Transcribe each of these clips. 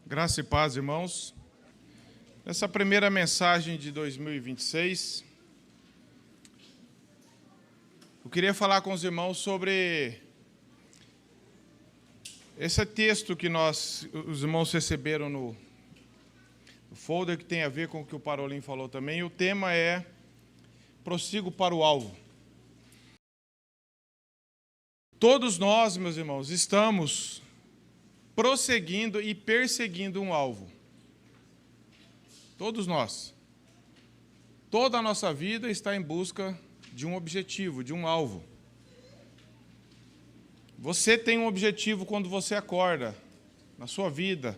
Graça e paz, irmãos. Nessa primeira mensagem de 2026, eu queria falar com os irmãos sobre esse texto que os irmãos receberam no folder, que tem a ver com o que o Parolim falou também. E o tema é Prossigo para o alvo. Todos nós, meus irmãos, estamos prosseguindo e perseguindo um alvo. Todos nós. Toda a nossa vida está em busca de um objetivo, de um alvo. Você tem um objetivo quando você acorda, na sua vida.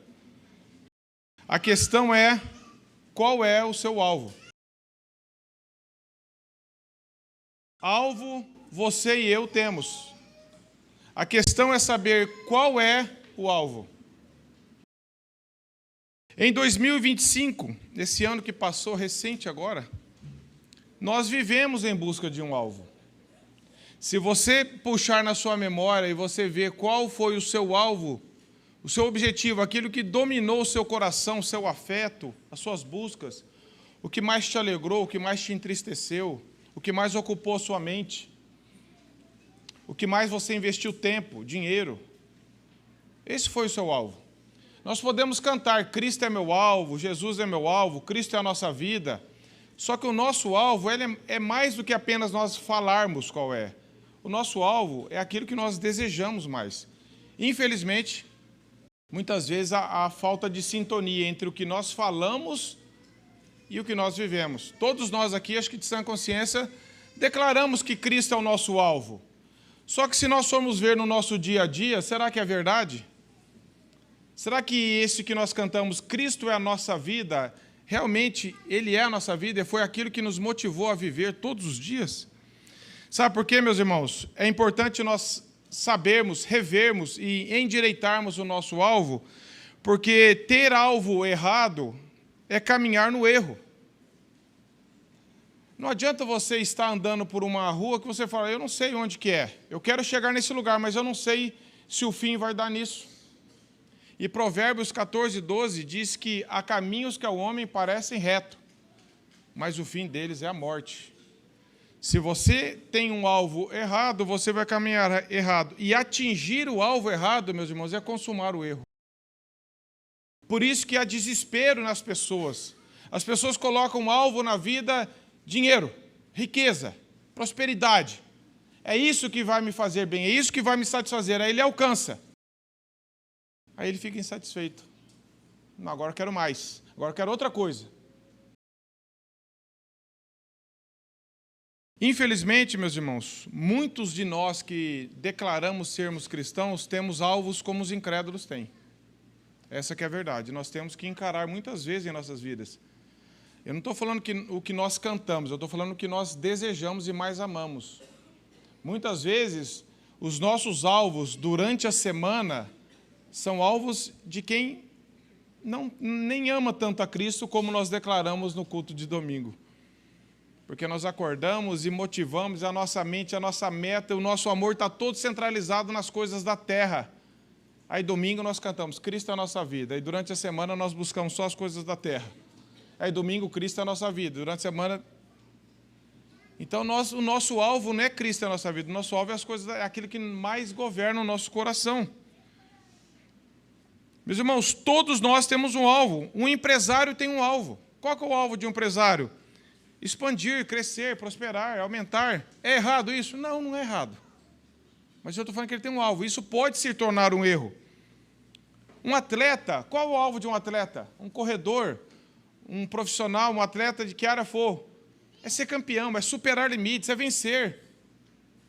A questão é, qual é o seu alvo? Alvo, você e eu temos. A questão é saber qual é o alvo. Em 2025, esse ano que passou recente agora, nós vivemos em busca de um alvo. Se você puxar na sua memória e você ver qual foi o seu alvo, o seu objetivo, aquilo que dominou o seu coração, o seu afeto, as suas buscas, o que mais te alegrou, o que mais te entristeceu, o que mais ocupou a sua mente, o que mais você investiu tempo, dinheiro, esse foi o seu alvo. Nós podemos cantar, Cristo é meu alvo, Jesus é meu alvo, Cristo é a nossa vida. Só que o nosso alvo ele é mais do que apenas nós falarmos qual é. O nosso alvo é aquilo que nós desejamos mais. Infelizmente, muitas vezes há falta de sintonia entre o que nós falamos e o que nós vivemos. Todos nós aqui, acho que de sã consciência, declaramos que Cristo é o nosso alvo. Só que se nós formos ver no nosso dia a dia, será que é verdade? Será que esse que nós cantamos, Cristo é a nossa vida, realmente Ele é a nossa vida e foi aquilo que nos motivou a viver todos os dias? Sabe por quê, meus irmãos? É importante nós sabermos, revermos e endireitarmos o nosso alvo, porque ter alvo errado é caminhar no erro. Não adianta você estar andando por uma rua que você fala, eu não sei onde que é, eu quero chegar nesse lugar, mas eu não sei se o fim vai dar nisso. E Provérbios 14:12 diz que há caminhos que ao homem parecem retos, mas o fim deles é a morte. Se você tem um alvo errado, você vai caminhar errado. E atingir o alvo errado, meus irmãos, é consumar o erro. Por isso que há desespero nas pessoas. As pessoas colocam alvo na vida, dinheiro, riqueza, prosperidade. É isso que vai me fazer bem, é isso que vai me satisfazer. Aí ele alcança. Aí ele fica insatisfeito. Não, agora eu quero mais. Agora eu quero outra coisa. Infelizmente, meus irmãos, muitos de nós que declaramos sermos cristãos temos alvos como os incrédulos têm. Essa que é a verdade. Nós temos que encarar muitas vezes em nossas vidas. Eu não estou falando o que nós cantamos, eu estou falando o que nós desejamos e mais amamos. Muitas vezes, os nossos alvos durante a semana são alvos de quem nem ama tanto a Cristo como nós declaramos no culto de domingo. Porque nós acordamos e motivamos a nossa mente, a nossa meta, o nosso amor está todo centralizado nas coisas da terra. Aí domingo nós cantamos, Cristo é a nossa vida. Aí durante a semana nós buscamos só as coisas da terra. Aí domingo, Cristo é a nossa vida. Durante a semana... Então o nosso alvo não é Cristo é a nossa vida. O nosso alvo é aquilo que mais governa o nosso coração. Meus irmãos, todos nós temos um alvo. Um empresário tem um alvo. Qual que é o alvo de um empresário? Expandir, crescer, prosperar, aumentar. É errado isso? Não, não é errado. Mas eu estou falando que ele tem um alvo. Isso pode se tornar um erro. Um atleta, qual é o alvo de um atleta? Um corredor, um profissional, um atleta de que área for. É ser campeão, é superar limites, é vencer.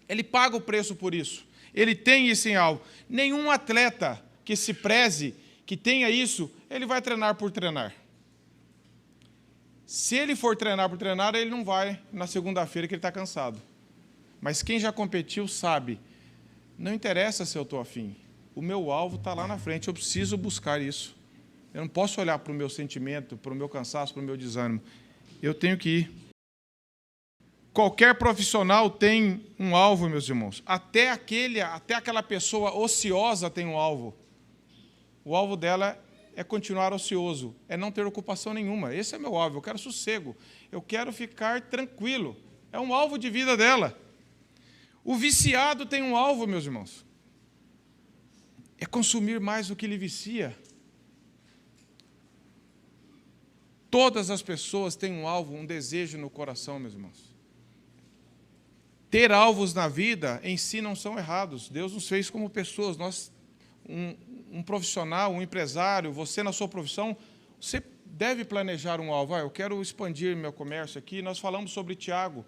Ele paga o preço por isso. Ele tem isso em alvo. Nenhum atleta que se preze, que tenha isso, ele vai treinar por treinar. Se ele for treinar por treinar, ele não vai na segunda-feira que ele está cansado. Mas quem já competiu sabe, não interessa se eu estou afim. O meu alvo está lá na frente, eu preciso buscar isso. Eu não posso olhar para o meu sentimento, para o meu cansaço, para o meu desânimo. Eu tenho que ir. Qualquer profissional tem um alvo, meus irmãos. Até aquela pessoa ociosa tem um alvo. O alvo dela é continuar ocioso, é não ter ocupação nenhuma. Esse é meu alvo, eu quero sossego, eu quero ficar tranquilo. É um alvo de vida dela. O viciado tem um alvo, meus irmãos. É consumir mais do que lhe vicia. Todas as pessoas têm um alvo, um desejo no coração, meus irmãos. Ter alvos na vida em si não são errados. Deus nos fez como pessoas. Nós, um profissional, um empresário, você na sua profissão, você deve planejar um alvo. Eu quero expandir meu comércio aqui. Nós falamos sobre Tiago.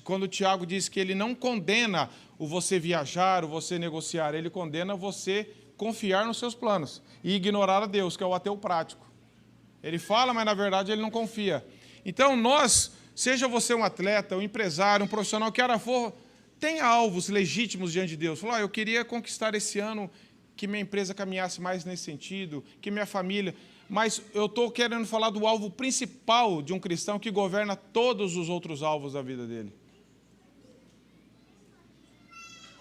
Quando o Tiago diz que ele não condena o você viajar, o você negociar, ele condena você confiar nos seus planos e ignorar a Deus, que é o ateu prático. Ele fala, mas na verdade ele não confia. Então nós, seja você um atleta, um empresário, um profissional, que era for, tenha alvos legítimos diante de Deus. Fala, eu queria conquistar esse ano que minha empresa caminhasse mais nesse sentido, que minha família... Mas eu estou querendo falar do alvo principal de um cristão que governa todos os outros alvos da vida dele.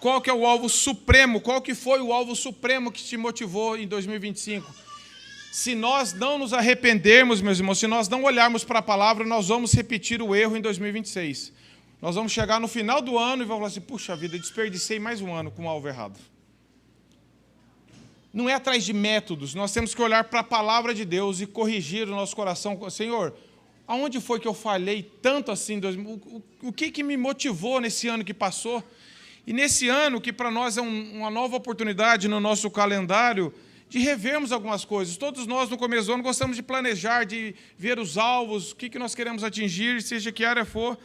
Qual que é o alvo supremo? Qual que foi o alvo supremo que te motivou em 2025? Se nós não nos arrependermos, meus irmãos, se nós não olharmos para a palavra, nós vamos repetir o erro em 2026. Nós vamos chegar no final do ano e vamos falar assim, puxa vida, desperdicei mais um ano com um alvo errado. Não é atrás de métodos, nós temos que olhar para a palavra de Deus e corrigir o nosso coração. Senhor, aonde foi que eu falhei tanto assim? O que me motivou nesse ano que passou? E nesse ano, que para nós é uma nova oportunidade no nosso calendário, de revermos algumas coisas. Todos nós, no começo do ano, gostamos de planejar, de ver os alvos, o que nós queremos atingir, seja que área for.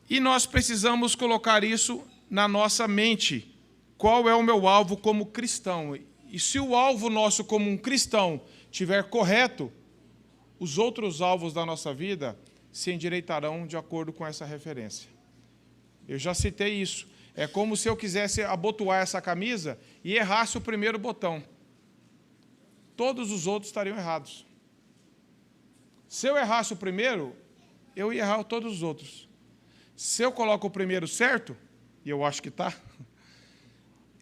E nós precisamos colocar isso na nossa mente. Qual é o meu alvo como cristão? E se o alvo nosso como um cristão estiver correto, os outros alvos da nossa vida se endireitarão de acordo com essa referência. Eu já citei isso. É como se eu quisesse abotoar essa camisa e errasse o primeiro botão. Todos os outros estariam errados. Se eu errasse o primeiro, eu ia errar todos os outros. Se eu coloco o primeiro certo, e eu acho que está,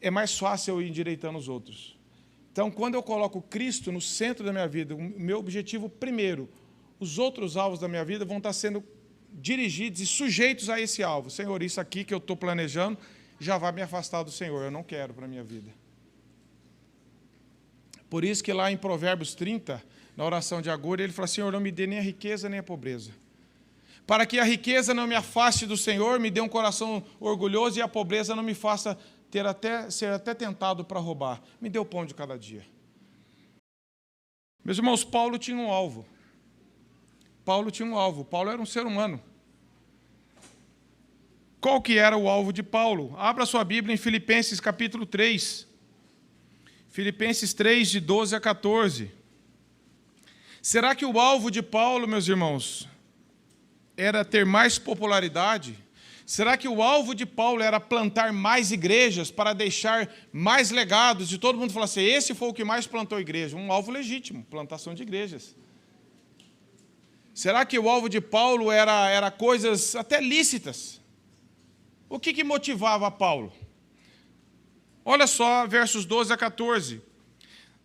é mais fácil eu ir endireitando os outros. Então, quando eu coloco Cristo no centro da minha vida, o meu objetivo primeiro, os outros alvos da minha vida vão estar sendo dirigidos e sujeitos a esse alvo. Senhor, isso aqui que eu estou planejando já vai me afastar do Senhor, eu não quero para a minha vida. Por isso que lá em Provérbios 30, na oração de Agur, ele fala, Senhor, não me dê nem a riqueza nem a pobreza. Para que a riqueza não me afaste do Senhor, me dê um coração orgulhoso e a pobreza não me faça ser até tentado para roubar. Me dê o pão de cada dia. Meus irmãos, Paulo tinha um alvo. Paulo tinha um alvo. Paulo era um ser humano. Qual que era o alvo de Paulo? Abra sua Bíblia em Filipenses capítulo 3. Filipenses 3, de 12 a 14. Será que o alvo de Paulo, meus irmãos, era ter mais popularidade? Será que o alvo de Paulo era plantar mais igrejas para deixar mais legados e todo mundo falar assim, esse foi o que mais plantou igreja? Um alvo legítimo, plantação de igrejas. Será que o alvo de Paulo era coisas até lícitas? O que motivava Paulo? Olha só, versos 12 a 14.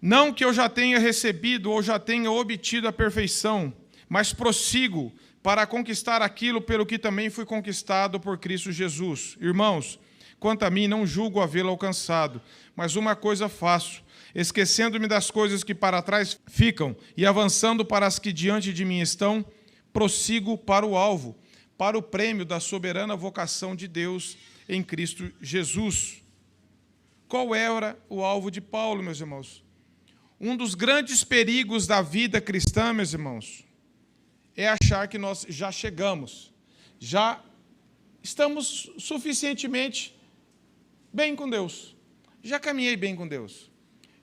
Não que eu já tenha recebido ou já tenha obtido a perfeição, mas prossigo para conquistar aquilo pelo que também fui conquistado por Cristo Jesus. Irmãos, quanto a mim, não julgo havê-lo alcançado, mas uma coisa faço, esquecendo-me das coisas que para trás ficam e avançando para as que diante de mim estão, prossigo para o alvo, para o prêmio da soberana vocação de Deus em Cristo Jesus. Qual era o alvo de Paulo, meus irmãos? Um dos grandes perigos da vida cristã, meus irmãos, é achar que nós já chegamos, já estamos suficientemente bem com Deus, já caminhei bem com Deus,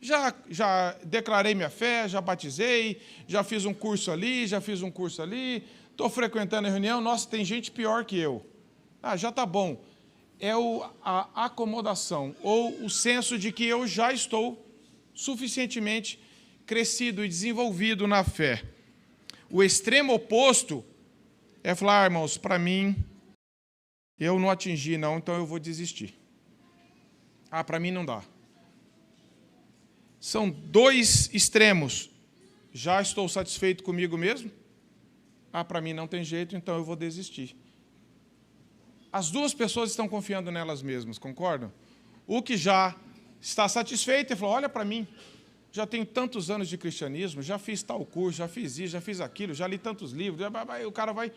já declarei minha fé, já batizei, já fiz um curso ali, já fiz um curso ali, estou frequentando a reunião, nossa, tem gente pior que eu. Já está bom. É a acomodação, ou o senso de que eu já estou suficientemente crescido e desenvolvido na fé. O extremo oposto é falar, irmãos, para mim, eu não atingi não, então eu vou desistir. Para mim não dá. São dois extremos. Já estou satisfeito comigo mesmo? Para mim não tem jeito, então eu vou desistir. As duas pessoas estão confiando nelas mesmas, concordam? O que já está satisfeito e falou, olha para mim, já tenho tantos anos de cristianismo, já fiz tal curso, já fiz isso, já fiz aquilo, já li tantos livros, o cara vai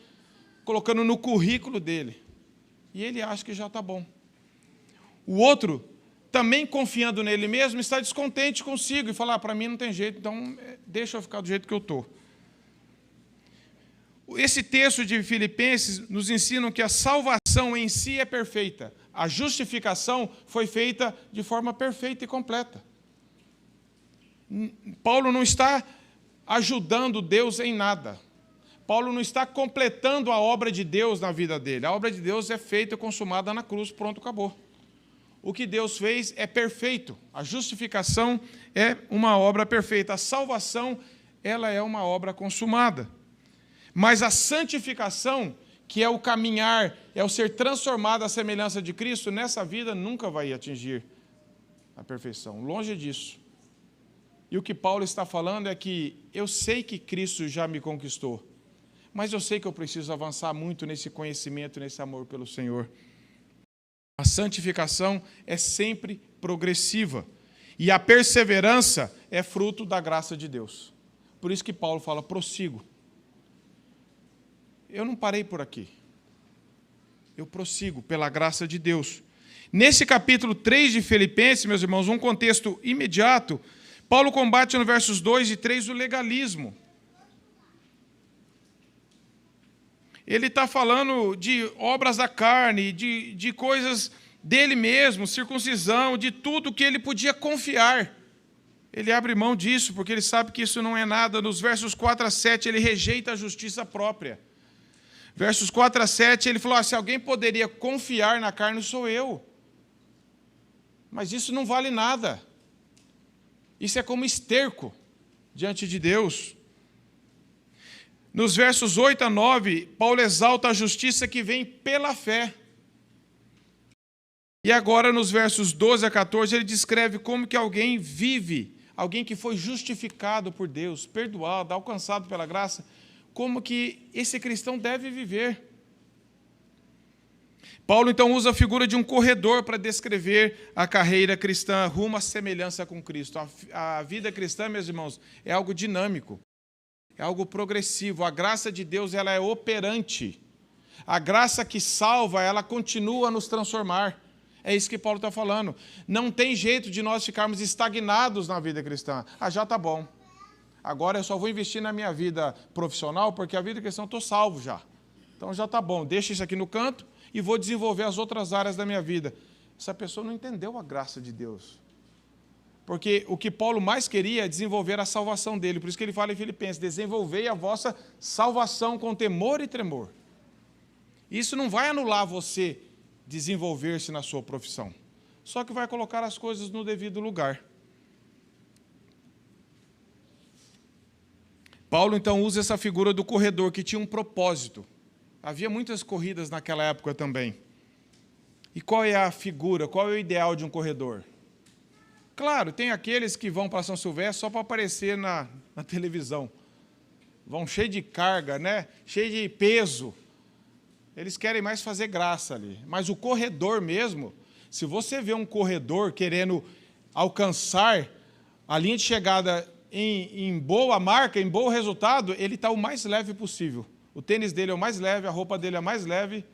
colocando no currículo dele. E ele acha que já está bom. O outro, também confiando nele mesmo, está descontente consigo e fala, para mim não tem jeito, então deixa eu ficar do jeito que eu estou. Esse texto de Filipenses nos ensina que a salvação em si é perfeita. A justificação foi feita de forma perfeita e completa. Paulo não está ajudando Deus em nada. Paulo não está completando a obra de Deus na vida dele. A obra de Deus é feita e consumada na cruz, pronto, acabou. O que Deus fez é perfeito. A justificação é uma obra perfeita. A salvação, ela é uma obra consumada. Mas a santificação, que é o caminhar, é o ser transformado à semelhança de Cristo, nessa vida nunca vai atingir a perfeição. Longe disso. E o que Paulo está falando é que eu sei que Cristo já me conquistou, mas eu sei que eu preciso avançar muito nesse conhecimento, nesse amor pelo Senhor. A santificação é sempre progressiva. E a perseverança é fruto da graça de Deus. Por isso que Paulo fala, prossigo. Eu não parei por aqui. Eu prossigo pela graça de Deus. Nesse capítulo 3 de Filipenses, meus irmãos, um contexto imediato, Paulo combate no versos 2 e 3 o legalismo. Ele está falando de obras da carne, de coisas dele mesmo, circuncisão, de tudo que ele podia confiar. Ele abre mão disso, porque ele sabe que isso não é nada. Nos versos 4 a 7, ele rejeita a justiça própria. Versos 4 a 7, ele falou, se alguém poderia confiar na carne, sou eu. Mas isso não vale nada. Isso é como esterco diante de Deus. Nos versos 8 a 9, Paulo exalta a justiça que vem pela fé. E agora, nos versos 12 a 14, ele descreve como que alguém vive, alguém que foi justificado por Deus, perdoado, alcançado pela graça, como que esse cristão deve viver. Paulo, então, usa a figura de um corredor para descrever a carreira cristã rumo à semelhança com Cristo. A vida cristã, meus irmãos, é algo dinâmico, é algo progressivo. A graça de Deus, ela é operante. A graça que salva, ela continua a nos transformar. É isso que Paulo está falando. Não tem jeito de nós ficarmos estagnados na vida cristã. Já está bom. Agora eu só vou investir na minha vida profissional, porque a vida cristã eu estou salvo já. Então já está bom, deixa isso aqui no canto e vou desenvolver as outras áreas da minha vida. Essa pessoa não entendeu a graça de Deus. Porque o que Paulo mais queria é desenvolver a salvação dele. Por isso que ele fala em Filipenses, desenvolvei a vossa salvação com temor e tremor. Isso não vai anular você desenvolver-se na sua profissão. Só que vai colocar as coisas no devido lugar. Paulo, então, usa essa figura do corredor, que tinha um propósito. Havia muitas corridas naquela época também. E qual é a figura, qual é o ideal de um corredor? Claro, tem aqueles que vão para São Silvestre só para aparecer na televisão. Vão cheio de carga, né? Cheio de peso. Eles querem mais fazer graça ali. Mas o corredor mesmo, se você vê um corredor querendo alcançar a linha de chegada em boa marca, em bom resultado, ele está o mais leve possível. O tênis dele é o mais leve, a roupa dele é a mais leve.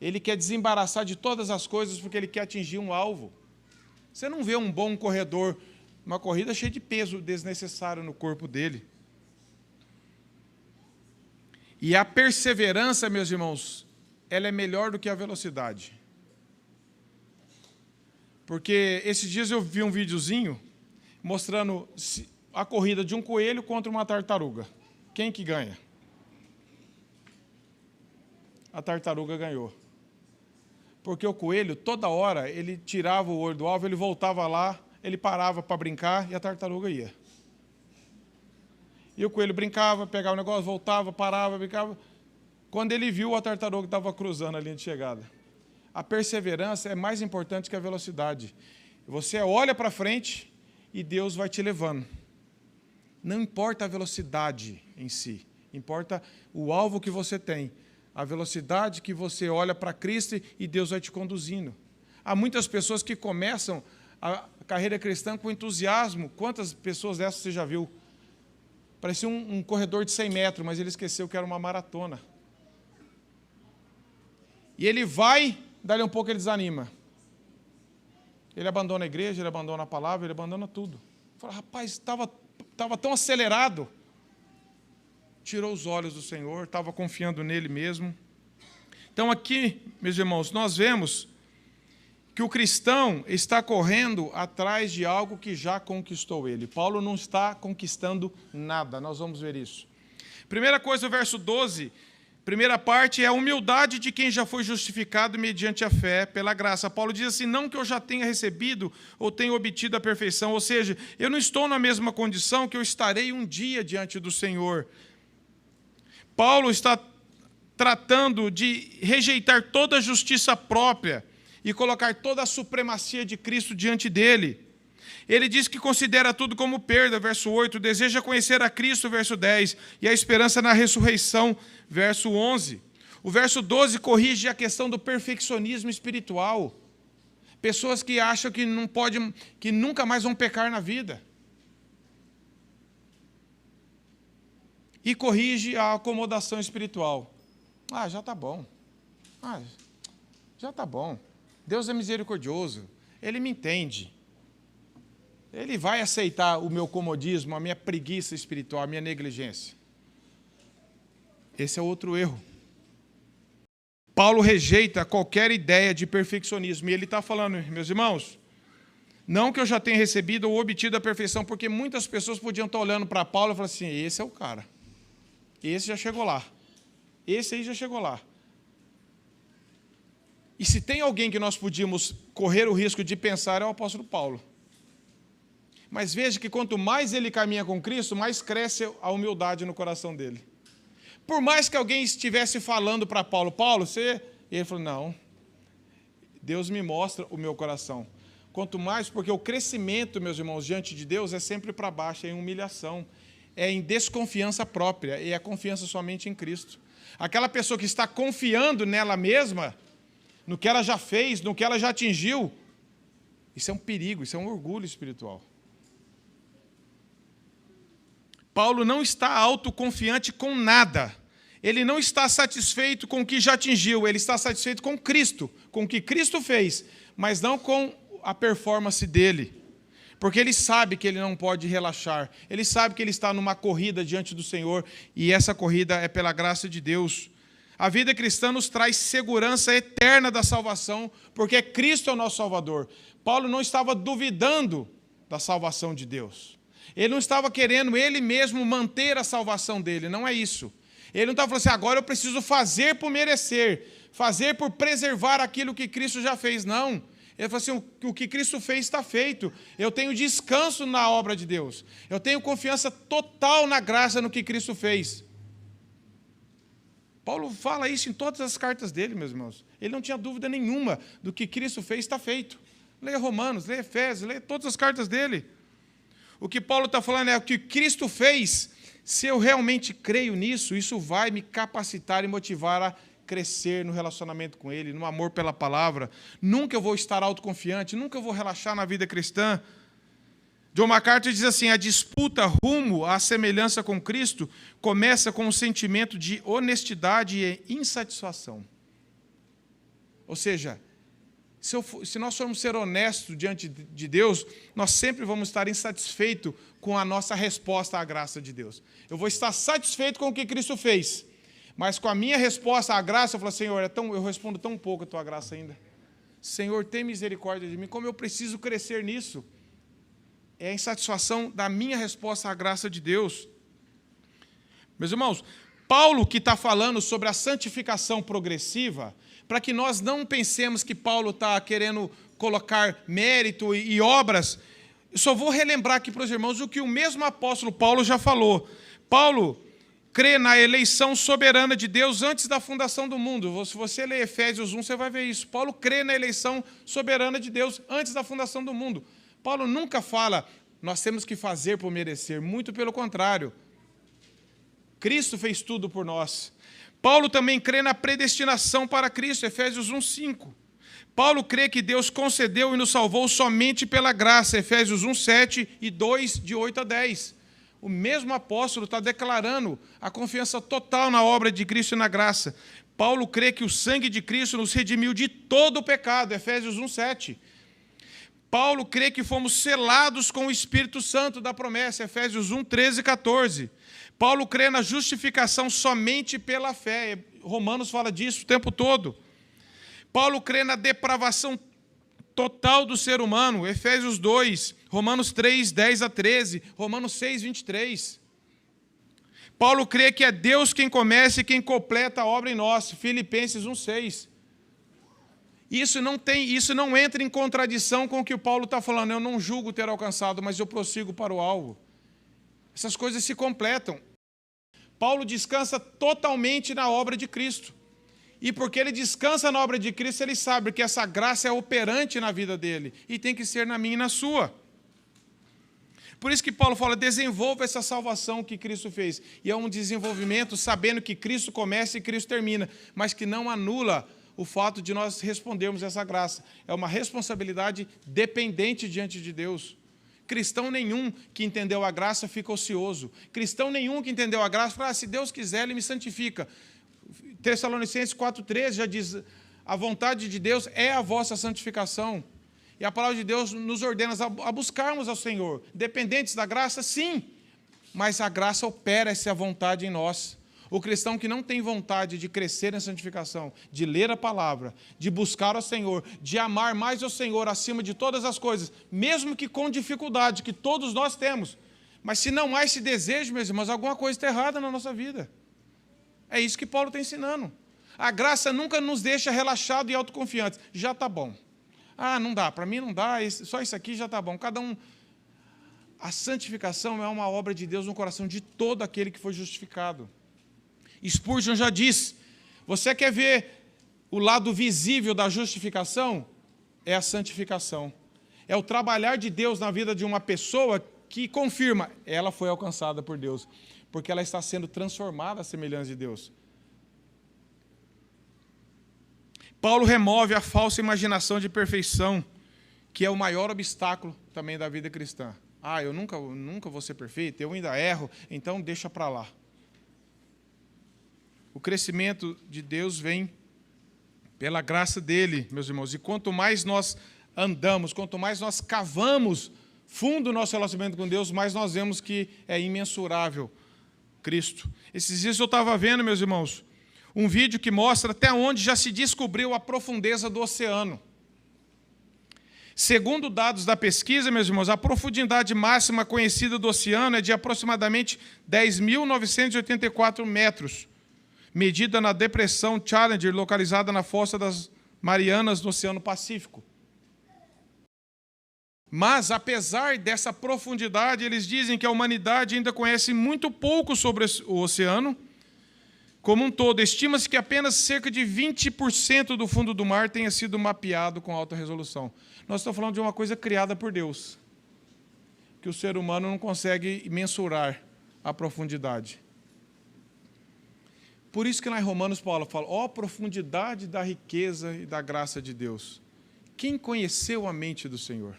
Ele quer desembaraçar de todas as coisas porque ele quer atingir um alvo. Você não vê um bom corredor, uma corrida cheia de peso desnecessário no corpo dele. E a perseverança, meus irmãos, ela é melhor do que a velocidade. Porque esses dias eu vi um videozinho mostrando a corrida de um coelho contra uma tartaruga. Quem que ganha? A tartaruga ganhou. Porque o coelho, toda hora, ele tirava o olho do alvo, ele voltava lá, ele parava para brincar e a tartaruga ia. E o coelho brincava, pegava o negócio, voltava, parava, brincava. Quando ele viu, a tartaruga estava cruzando a linha de chegada. A perseverança é mais importante que a velocidade. Você olha para frente e Deus vai te levando. Não importa a velocidade em si, importa o alvo que você tem, a velocidade que você olha para Cristo e Deus vai te conduzindo. Há muitas pessoas que começam a carreira cristã com entusiasmo. Quantas pessoas dessas você já viu? Parecia um corredor de 100 metros, mas ele esqueceu que era uma maratona. E ele vai, dali um pouco ele desanima. Ele abandona a igreja, ele abandona a palavra, ele abandona tudo. Fala, rapaz, estava tão acelerado. Tirou os olhos do Senhor, estava confiando nele mesmo. Então aqui, meus irmãos, nós vemos que o cristão está correndo atrás de algo que já conquistou ele. Paulo não está conquistando nada, nós vamos ver isso. Primeira coisa, o verso 12, primeira parte é a humildade de quem já foi justificado mediante a fé, pela graça. Paulo diz assim, não que eu já tenha recebido ou tenha obtido a perfeição, ou seja, eu não estou na mesma condição que eu estarei um dia diante do Senhor. Paulo está tratando de rejeitar toda a justiça própria e colocar toda a supremacia de Cristo diante dele. Ele diz que considera tudo como perda, verso 8, deseja conhecer a Cristo, verso 10, e a esperança na ressurreição, verso 11. O verso 12 corrige a questão do perfeccionismo espiritual. Pessoas que acham que não podem, que nunca mais vão pecar na vida. E corrige a acomodação espiritual. Ah, já está bom. Ah, já está bom. Deus é misericordioso. Ele me entende. Ele vai aceitar o meu comodismo, a minha preguiça espiritual, a minha negligência. Esse é outro erro. Paulo rejeita qualquer ideia de perfeccionismo. E ele está falando, meus irmãos, não que eu já tenha recebido ou obtido a perfeição, porque muitas pessoas podiam estar olhando para Paulo e falar assim, esse é o cara. Esse já chegou lá. Esse aí já chegou lá. E se tem alguém que nós podíamos correr o risco de pensar, é o apóstolo Paulo. Mas veja que quanto mais ele caminha com Cristo, mais cresce a humildade no coração dele. Por mais que alguém estivesse falando para Paulo, Paulo, você... E ele falou, não, Deus me mostra o meu coração. Quanto mais, porque o crescimento, meus irmãos, diante de Deus é sempre para baixo, é em humilhação, é em desconfiança própria, e é confiança somente em Cristo. Aquela pessoa que está confiando nela mesma, no que ela já fez, no que ela já atingiu, isso é um perigo, isso é um orgulho espiritual. Paulo não está autoconfiante com nada. Ele não está satisfeito com o que já atingiu, ele está satisfeito com Cristo, com o que Cristo fez, mas não com a performance dele. Porque ele sabe que ele não pode relaxar, ele sabe que ele está numa corrida diante do Senhor, e essa corrida é pela graça de Deus. A vida cristã nos traz segurança eterna da salvação, porque Cristo é o nosso Salvador. Paulo não estava duvidando da salvação de Deus. Ele não estava querendo ele mesmo manter a salvação dele, não é isso. Ele não estava falando assim, agora eu preciso fazer por merecer, fazer por preservar aquilo que Cristo já fez, não. Ele falou assim, o que Cristo fez está feito. Eu tenho descanso na obra de Deus. Eu tenho confiança total na graça no que Cristo fez. Paulo fala isso em todas as cartas dele, meus irmãos. Ele não tinha dúvida nenhuma do que Cristo fez, está feito. Leia Romanos, leia Efésios, leia todas as cartas dele. O que Paulo está falando é o que Cristo fez. Se eu realmente creio nisso, isso vai me capacitar e motivar a crescer no relacionamento com Ele, no amor pela palavra. Nunca eu vou estar autoconfiante, nunca eu vou relaxar na vida cristã. John MacArthur diz assim, a disputa rumo à semelhança com Cristo começa com um sentimento de honestidade e insatisfação. Ou seja, se nós formos ser honestos diante de Deus, nós sempre vamos estar insatisfeitos com a nossa resposta à graça de Deus. Eu vou estar satisfeito com o que Cristo fez, mas com a minha resposta à graça, eu falo, Senhor, eu respondo tão pouco a tua graça ainda. Senhor, tem misericórdia de mim, como eu preciso crescer nisso. É a insatisfação da minha resposta à graça de Deus. Meus irmãos, Paulo que está falando sobre a santificação progressiva, para que nós não pensemos que Paulo está querendo colocar mérito e obras, eu só vou relembrar aqui para os irmãos o que o mesmo apóstolo Paulo já falou. Paulo crê na eleição soberana de Deus antes da fundação do mundo. Se você ler Efésios 1, você vai ver isso. Paulo crê na eleição soberana de Deus antes da fundação do mundo. Paulo nunca fala nós temos que fazer por merecer, muito pelo contrário. Cristo fez tudo por nós. Paulo também crê na predestinação para Cristo, Efésios 1:5. Paulo crê que Deus concedeu e nos salvou somente pela graça, Efésios 1:7 e 2, de 8 a 10. O mesmo apóstolo está declarando a confiança total na obra de Cristo e na graça. Paulo crê que o sangue de Cristo nos redimiu de todo o pecado, Efésios 1:7. Paulo crê que fomos selados com o Espírito Santo da promessa, Efésios 1:13 e 14. Paulo crê na justificação somente pela fé, Romanos fala disso o tempo todo. Paulo crê na depravação total do ser humano, Efésios 2, Romanos 3, 10 a 13, Romanos 6, 23. Paulo crê que é Deus quem começa e quem completa a obra em nós, Filipenses 1:6. Isso não entra em contradição com o que o Paulo está falando. Eu não julgo ter alcançado, mas eu prossigo para o alvo. Essas coisas se completam. Paulo descansa totalmente na obra de Cristo. E porque ele descansa na obra de Cristo, ele sabe que essa graça é operante na vida dele. E tem que ser na minha e na sua. Por isso que Paulo fala, desenvolva essa salvação que Cristo fez. E é um desenvolvimento sabendo que Cristo começa e Cristo termina, mas que não anula o fato de nós respondermos essa graça. É uma responsabilidade dependente diante de Deus. Cristão nenhum que entendeu a graça fica ocioso. Cristão nenhum que entendeu a graça fala, se Deus quiser, Ele me santifica. Tessalonicenses 4:13 já diz, a vontade de Deus é a vossa santificação. E a palavra de Deus nos ordena a buscarmos ao Senhor. Dependentes da graça, sim, mas a graça opera essa vontade em nós. O cristão que não tem vontade de crescer na santificação, de ler a palavra, de buscar ao Senhor, de amar mais ao Senhor acima de todas as coisas, mesmo que com dificuldade, que todos nós temos. Mas se não há esse desejo, meus irmãos, alguma coisa está errada na nossa vida. É isso que Paulo está ensinando. A graça nunca nos deixa relaxados e autoconfiantes. Já está bom. Ah, não dá, para mim não dá, só isso aqui já está bom. Cada um. A santificação é uma obra de Deus no coração de todo aquele que foi justificado. Spurgeon já disse, você quer ver o lado visível da justificação? É a santificação. É o trabalhar de Deus na vida de uma pessoa que confirma, ela foi alcançada por Deus, porque ela está sendo transformada à semelhança de Deus. Paulo remove a falsa imaginação de perfeição, que é o maior obstáculo também da vida cristã. Ah, eu nunca vou ser perfeito, eu ainda erro, então deixa para lá. O crescimento de Deus vem pela graça dele, meus irmãos. E quanto mais nós andamos, quanto mais nós cavamos fundo o nosso relacionamento com Deus, mais nós vemos que é imensurável Cristo. Esses dias eu estava vendo, meus irmãos, um vídeo que mostra até onde já se descobriu a profundeza do oceano. Segundo dados da pesquisa, meus irmãos, a profundidade máxima conhecida do oceano é de aproximadamente 10.984 metros, medida na depressão Challenger, localizada na fossa das Marianas, no Oceano Pacífico. Mas, apesar dessa profundidade, eles dizem que a humanidade ainda conhece muito pouco sobre o oceano como um todo. Estima-se que apenas cerca de 20% do fundo do mar tenha sido mapeado com alta resolução. Nós estamos falando de uma coisa criada por Deus, que o ser humano não consegue mensurar a profundidade. Por isso que lá em Romanos, Paulo fala, ó profundidade da riqueza e da graça de Deus. Quem conheceu a mente do Senhor?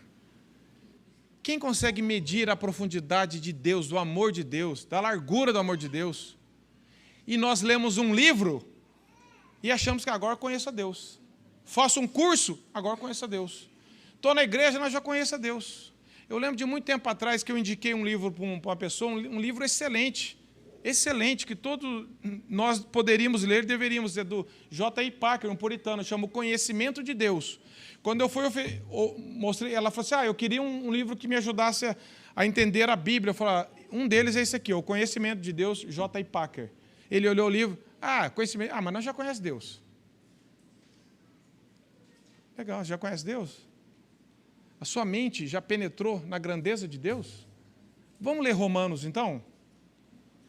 Quem consegue medir a profundidade de Deus, do amor de Deus, da largura do amor de Deus? E nós lemos um livro e achamos que agora conheço a Deus. Faço um curso, agora conheço a Deus. Estou na igreja, mas já conheço a Deus. Eu lembro de muito tempo atrás que eu indiquei um livro para uma pessoa, um livro excelente, que todos nós poderíamos ler, deveríamos, é do J.I. Packer, um puritano, chama O Conhecimento de Deus. Quando eu fui, mostrei, ela falou assim, eu queria um livro que me ajudasse a entender a Bíblia. Eu falei, um deles é esse aqui, O Conhecimento de Deus, J.I. Packer. Ele olhou o livro, conhecimento, mas nós já conhecemos Deus. Legal, já conhece Deus? A sua mente já penetrou na grandeza de Deus? Vamos ler Romanos, então?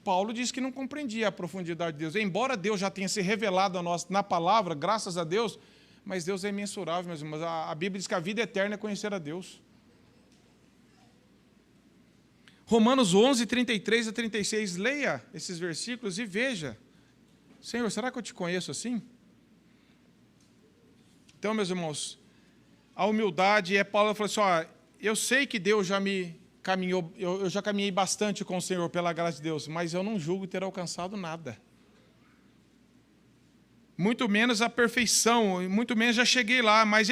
Paulo diz que não compreendia a profundidade de Deus. Embora Deus já tenha se revelado a nós na palavra, graças a Deus, mas Deus é imensurável, meus irmãos. A Bíblia diz que a vida eterna é conhecer a Deus. Romanos 11, 33 a 36. Leia esses versículos e veja. Senhor, será que eu te conheço assim? Então, meus irmãos, a humildade Paulo falou assim, eu sei que Deus já me caminhou, eu já caminhei bastante com o Senhor pela graça de Deus, mas eu não julgo ter alcançado nada. Muito menos a perfeição, muito menos já cheguei lá, mas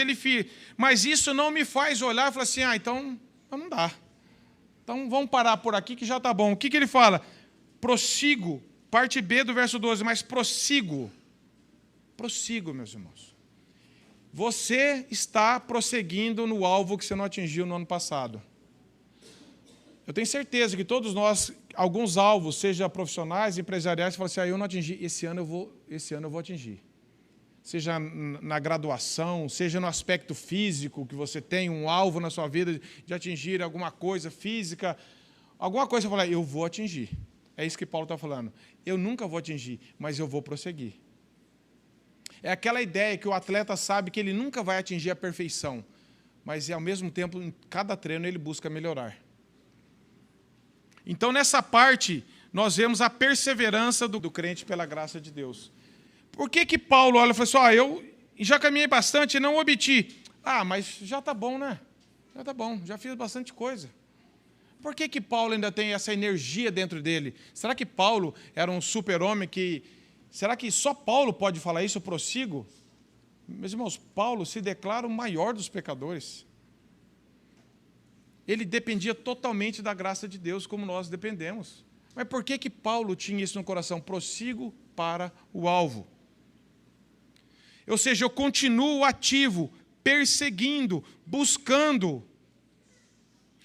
isso não me faz olhar e falar assim, então não dá. Então vamos parar por aqui que já está bom. O que ele fala? Prossigo, parte B do verso 12, mas prossigo, meus irmãos. Você está prosseguindo no alvo que você não atingiu no ano passado. Eu tenho certeza que todos nós, alguns alvos, seja profissionais, empresariais, falam assim, eu não atingi, esse ano eu vou atingir. Seja na graduação, seja no aspecto físico, que você tem um alvo na sua vida de atingir alguma coisa física, alguma coisa, você fala, eu vou atingir. É isso que Paulo está falando. Eu nunca vou atingir, mas eu vou prosseguir. É aquela ideia que o atleta sabe que ele nunca vai atingir a perfeição, mas ao mesmo tempo, em cada treino, ele busca melhorar. Então, nessa parte, nós vemos a perseverança do crente pela graça de Deus. Por que Paulo olha e fala assim, eu já caminhei bastante e não obti? Mas já está bom, né? Já está bom, já fiz bastante coisa. Por que Paulo ainda tem essa energia dentro dele? Será que Paulo era um super-homem será que só Paulo pode falar isso, eu prossigo? Meus irmãos, Paulo se declara o maior dos pecadores. Ele dependia totalmente da graça de Deus, como nós dependemos. Mas por que Paulo tinha isso no coração? Prossigo para o alvo. Ou seja, eu continuo ativo, perseguindo, buscando.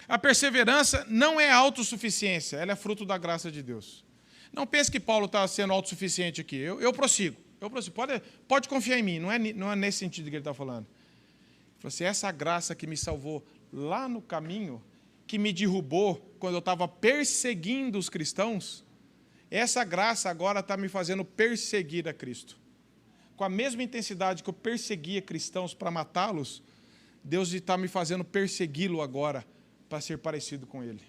A perseverança não é autossuficiência, ela é fruto da graça de Deus. Não pense que Paulo está sendo autossuficiente aqui. Eu prossigo. Pode confiar em mim, não é nesse sentido que ele está falando. Ele falou assim, essa graça que me salvou lá no caminho, que me derrubou quando eu estava perseguindo os cristãos, essa graça agora está me fazendo perseguir a Cristo. Com a mesma intensidade que eu perseguia cristãos para matá-los, Deus está me fazendo persegui-lo agora para ser parecido com Ele.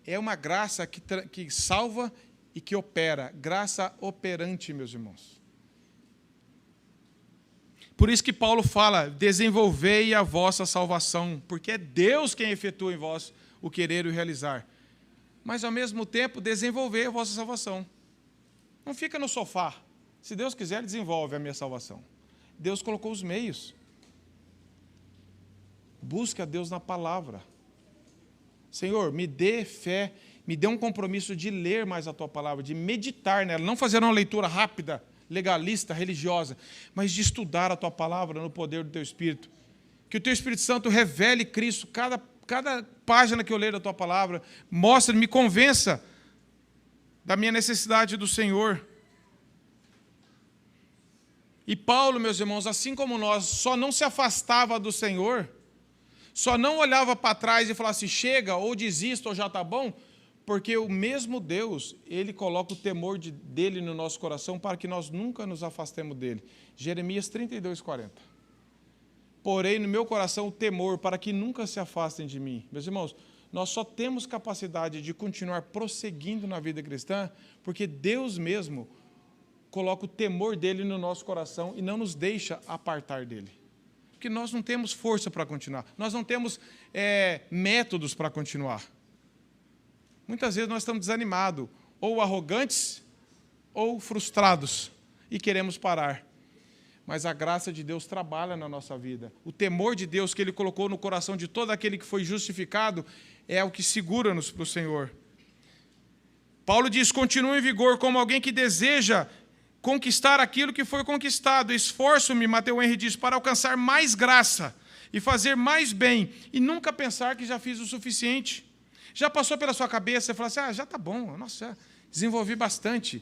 É uma graça que salva e que opera, graça operante, meus irmãos. Por isso que Paulo fala, desenvolvei a vossa salvação, porque é Deus quem efetua em vós o querer e o realizar. Mas, ao mesmo tempo, desenvolvei a vossa salvação. Não fica no sofá. Se Deus quiser, Ele desenvolve a minha salvação. Deus colocou os meios. Busque a Deus na palavra. Senhor, me dê fé, me dê um compromisso de ler mais a Tua palavra, de meditar nela, não fazer uma leitura rápida, legalista, religiosa, mas de estudar a Tua palavra no poder do Teu Espírito. Que o Teu Espírito Santo revele Cristo, cada página que eu ler da Tua palavra, mostre, me convença da minha necessidade do Senhor. E Paulo, meus irmãos, assim como nós, só não se afastava do Senhor, só não olhava para trás e falava assim, chega, ou desisto, ou já está bom, porque o mesmo Deus, Ele coloca o temor dEle no nosso coração para que nós nunca nos afastemos dEle. Jeremias 32, 40. Porém, no meu coração o temor para que nunca se afastem de mim. Meus irmãos, nós só temos capacidade de continuar prosseguindo na vida cristã porque Deus mesmo coloca o temor dEle no nosso coração e não nos deixa apartar dEle. Porque nós não temos força para continuar, nós não temos métodos para continuar. Muitas vezes nós estamos desanimados, ou arrogantes, ou frustrados, e queremos parar. Mas a graça de Deus trabalha na nossa vida. O temor de Deus que Ele colocou no coração de todo aquele que foi justificado é o que segura-nos para o Senhor. Paulo diz, continua em vigor como alguém que deseja conquistar aquilo que foi conquistado. Esforço-me, Mateus Henry diz, para alcançar mais graça e fazer mais bem, e nunca pensar que já fiz o suficiente. Já passou pela sua cabeça e falou assim, já está bom, nossa, já desenvolvi bastante.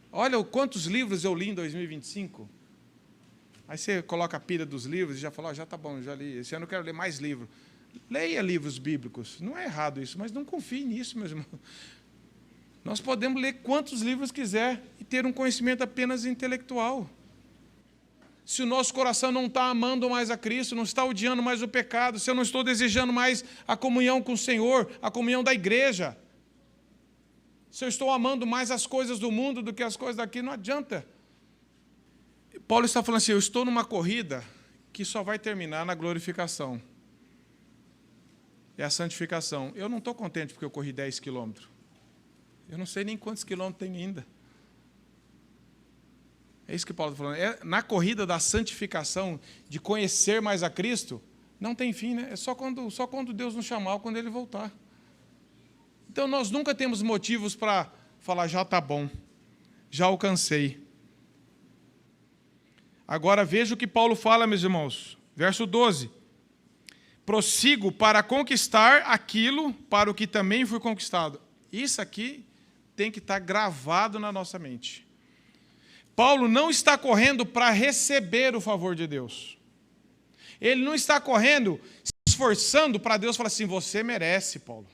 Olha quantos livros eu li em 2025. Aí você coloca a pilha dos livros e já fala, já está bom, já li, esse ano eu quero ler mais livros. Leia livros bíblicos, não é errado isso, mas não confie nisso, meus irmãos. Nós podemos ler quantos livros quiser e ter um conhecimento apenas intelectual. se o nosso coração não está amando mais a Cristo, não está odiando mais o pecado, se eu não estou desejando mais a comunhão com o Senhor, a comunhão da igreja, se eu estou amando mais as coisas do mundo do que as coisas daqui, não adianta. Paulo está falando assim, eu estou numa corrida que só vai terminar na glorificação. É a santificação. Eu não estou contente porque eu corri 10 quilômetros. Eu não sei nem quantos quilômetros tem ainda. É isso que Paulo está falando. Na corrida da santificação, de conhecer mais a Cristo, não tem fim, né? É só quando Deus nos chamar ou quando Ele voltar. Então, nós nunca temos motivos para falar, já está bom, já alcancei. Agora, veja o que Paulo fala, meus irmãos. Verso 12. Prossigo para conquistar aquilo para o que também fui conquistado. Isso aqui tem que estar gravado na nossa mente. Paulo não está correndo para receber o favor de Deus. Ele não está correndo, se esforçando para Deus falar assim, você merece, Paulo.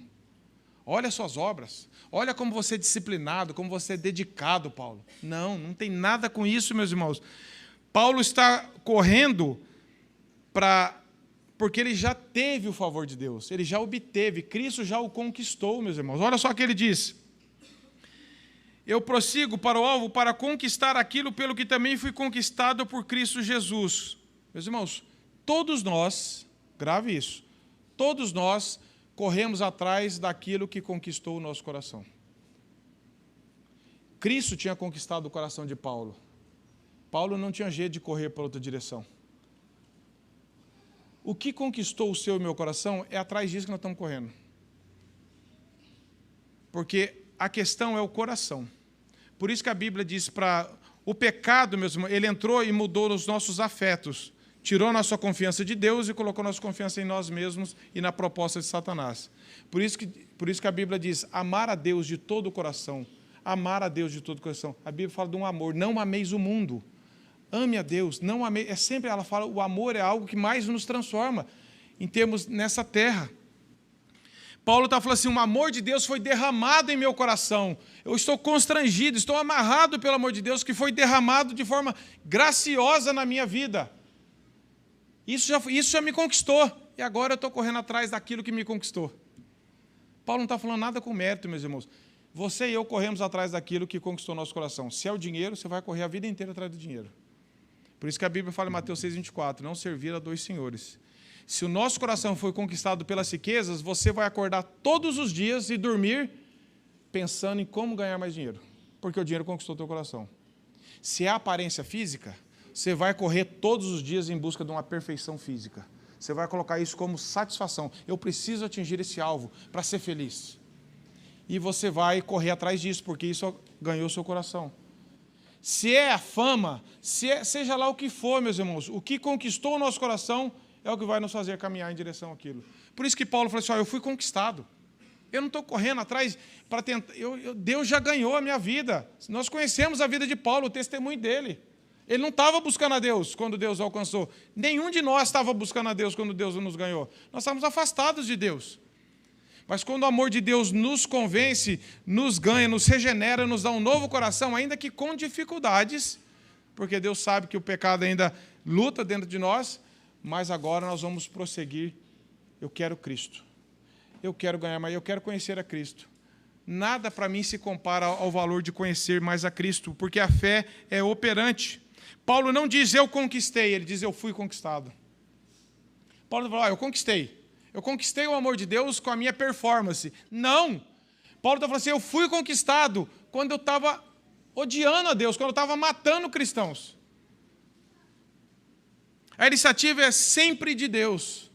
Olha as suas obras. Olha como você é disciplinado, como você é dedicado, Paulo. Não, não tem nada com isso, meus irmãos. Paulo está correndo porque ele já teve o favor de Deus. Ele já obteve. Cristo já o conquistou, meus irmãos. Olha só o que ele diz. Eu prossigo para o alvo para conquistar aquilo pelo que também fui conquistado por Cristo Jesus. Meus irmãos, todos nós, grave isso, todos nós corremos atrás daquilo que conquistou o nosso coração. Cristo tinha conquistado o coração de Paulo. Paulo não tinha jeito de correr para outra direção. O que conquistou o seu e o meu coração é atrás disso que nós estamos correndo. Porque a questão é o coração. Por isso que a Bíblia diz para o pecado, meus irmãos, ele entrou e mudou os nossos afetos. Tirou a nossa confiança de Deus e colocou a nossa confiança em nós mesmos e na proposta de Satanás. Por isso que a Bíblia diz, amar a Deus de todo o coração. Amar a Deus de todo o coração. A Bíblia fala de um amor, não ameis o mundo. Ame a Deus, não ameis. É sempre ela fala, o amor é algo que mais nos transforma em termos nessa terra. Paulo está falando assim, o amor de Deus foi derramado em meu coração. Eu estou constrangido, estou amarrado pelo amor de Deus, que foi derramado de forma graciosa na minha vida. Isso já me conquistou. E agora eu estou correndo atrás daquilo que me conquistou. Paulo não está falando nada com mérito, meus irmãos. Você e eu corremos atrás daquilo que conquistou nosso coração. Se é o dinheiro, você vai correr a vida inteira atrás do dinheiro. Por isso que a Bíblia fala em Mateus 6,24, não servir a dois senhores. Se o nosso coração foi conquistado pelas riquezas, você vai acordar todos os dias e dormir pensando em como ganhar mais dinheiro, porque o dinheiro conquistou o teu coração. Se é a aparência física, você vai correr todos os dias em busca de uma perfeição física. Você vai colocar isso como satisfação. Eu preciso atingir esse alvo para ser feliz. E você vai correr atrás disso, porque isso ganhou o seu coração. Se é a fama, seja lá o que for, meus irmãos, o que conquistou o nosso coração é o que vai nos fazer caminhar em direção àquilo. Por isso que Paulo falou assim, eu fui conquistado. Eu não estou correndo atrás para tentar... Deus já ganhou a minha vida. Nós conhecemos a vida de Paulo, o testemunho dele. Ele não estava buscando a Deus quando Deus o alcançou. Nenhum de nós estava buscando a Deus quando Deus nos ganhou. Nós estávamos afastados de Deus. Mas quando o amor de Deus nos convence, nos ganha, nos regenera, nos dá um novo coração, ainda que com dificuldades, porque Deus sabe que o pecado ainda luta dentro de nós, mas agora nós vamos prosseguir. Eu quero Cristo. Eu quero ganhar mais, eu quero conhecer a Cristo. Nada para mim se compara ao valor de conhecer mais a Cristo, porque a fé é operante. Paulo não diz eu conquistei, ele diz eu fui conquistado. Paulo não fala, eu conquistei. Eu conquistei o amor de Deus com a minha performance. Não! Paulo está falando assim, eu fui conquistado quando eu estava odiando a Deus, quando eu estava matando cristãos. A iniciativa é sempre de Deus.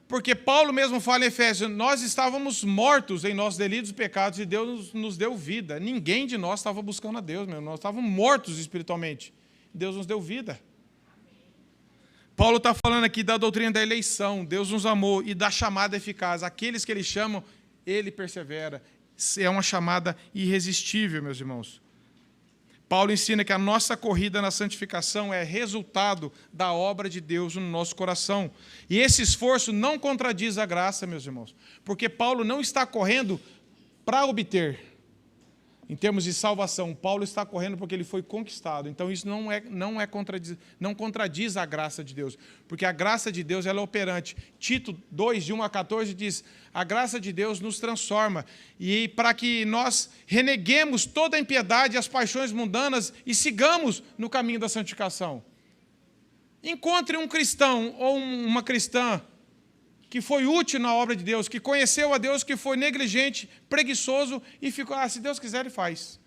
Porque Paulo mesmo fala em Efésios, nós estávamos mortos em nossos delitos e pecados e Deus nos deu vida. Ninguém de nós estava buscando a Deus, nós estávamos mortos espiritualmente. Deus nos deu vida. Paulo está falando aqui da doutrina da eleição, Deus nos amou, e da chamada eficaz. Aqueles que Ele chama, Ele persevera. É uma chamada irresistível, meus irmãos. Paulo ensina que a nossa corrida na santificação é resultado da obra de Deus no nosso coração. E esse esforço não contradiz a graça, meus irmãos, porque Paulo não está correndo para obter. Em termos de salvação, Paulo está correndo porque ele foi conquistado. Então isso não contradiz a graça de Deus, porque a graça de Deus ela é operante. Tito 2, de 1 a 14 diz, a graça de Deus nos transforma, e para que nós reneguemos toda a impiedade e as paixões mundanas e sigamos no caminho da santificação. Encontre um cristão ou uma cristã que foi útil na obra de Deus, que conheceu a Deus, que foi negligente, preguiçoso e ficou, se Deus quiser, Ele faz.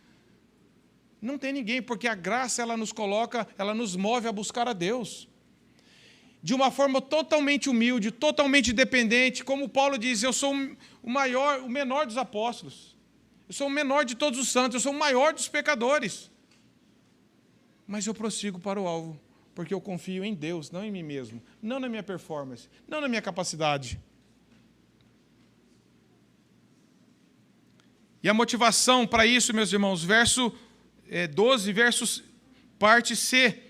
Não tem ninguém, porque a graça, ela nos coloca, ela nos move a buscar a Deus. De uma forma totalmente humilde, totalmente dependente, como Paulo diz, eu sou o menor dos apóstolos, eu sou o menor de todos os santos, eu sou o maior dos pecadores. Mas eu prossigo para o alvo, porque eu confio em Deus, não em mim mesmo, não na minha performance, não na minha capacidade. E a motivação para isso, meus irmãos, verso 12, parte C,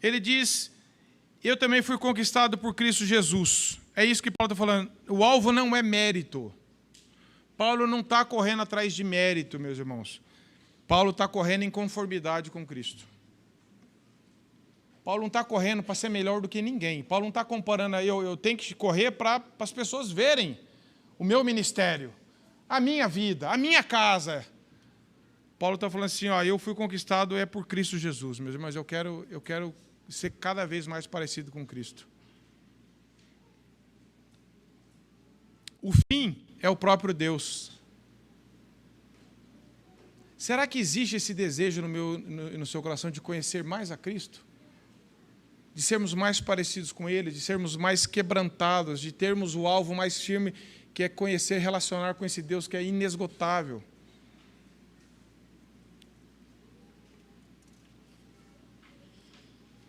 ele diz, eu também fui conquistado por Cristo Jesus. É isso que Paulo está falando, o alvo não é mérito. Paulo não está correndo atrás de mérito, meus irmãos. Paulo está correndo em conformidade com Cristo. Paulo não está correndo para ser melhor do que ninguém. Paulo não está comparando, eu tenho que correr para as pessoas verem o meu ministério, a minha vida, a minha casa. Paulo está falando assim, eu fui conquistado por Cristo Jesus, meus irmãos, eu quero ser cada vez mais parecido com Cristo. O fim é o próprio Deus. Será que existe esse desejo no seu coração de conhecer mais a Cristo? De sermos mais parecidos com Ele, de sermos mais quebrantados, de termos o alvo mais firme, que é conhecer, relacionar com esse Deus que é inesgotável.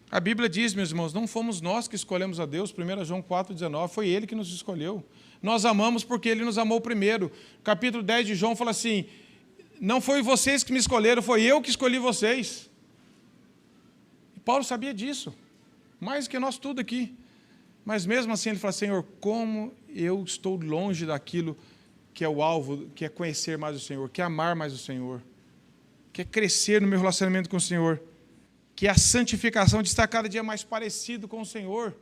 A Bíblia diz, meus irmãos, não fomos nós que escolhemos a Deus, 1 João 4,19, foi Ele que nos escolheu. Nós amamos porque Ele nos amou primeiro. Capítulo 10 de João fala assim, não foi vocês que me escolheram, foi eu que escolhi vocês. E Paulo sabia disso. Mais que nós tudo aqui. Mas mesmo assim ele fala, Senhor, como eu estou longe daquilo que é o alvo, que é conhecer mais o Senhor, que é amar mais o Senhor, que é crescer no meu relacionamento com o Senhor, que é a santificação de estar cada dia mais parecido com o Senhor.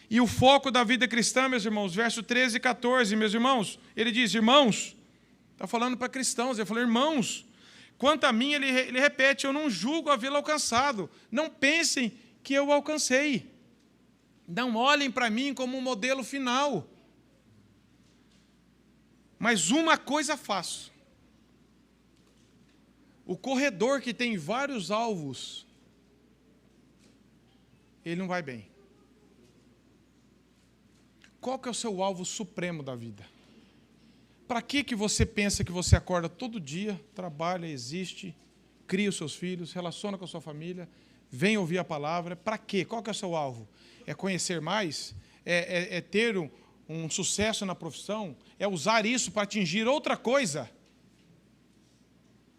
E o foco da vida cristã, meus irmãos, verso 13 e 14, meus irmãos, ele diz, irmãos, está falando para cristãos, ele falou, irmãos, quanto a mim, ele repete, eu não julgo havê-lo alcançado, não pensem que eu alcancei. Não olhem para mim como um modelo final. Mas uma coisa faço. O corredor que tem vários alvos, ele não vai bem. Qual que é o seu alvo supremo da vida? Para que você pensa que você acorda todo dia, trabalha, existe, cria os seus filhos, relaciona com a sua família, vem ouvir a palavra, para quê? Qual que é o seu alvo? É conhecer mais? É ter um sucesso na profissão? É usar isso para atingir outra coisa?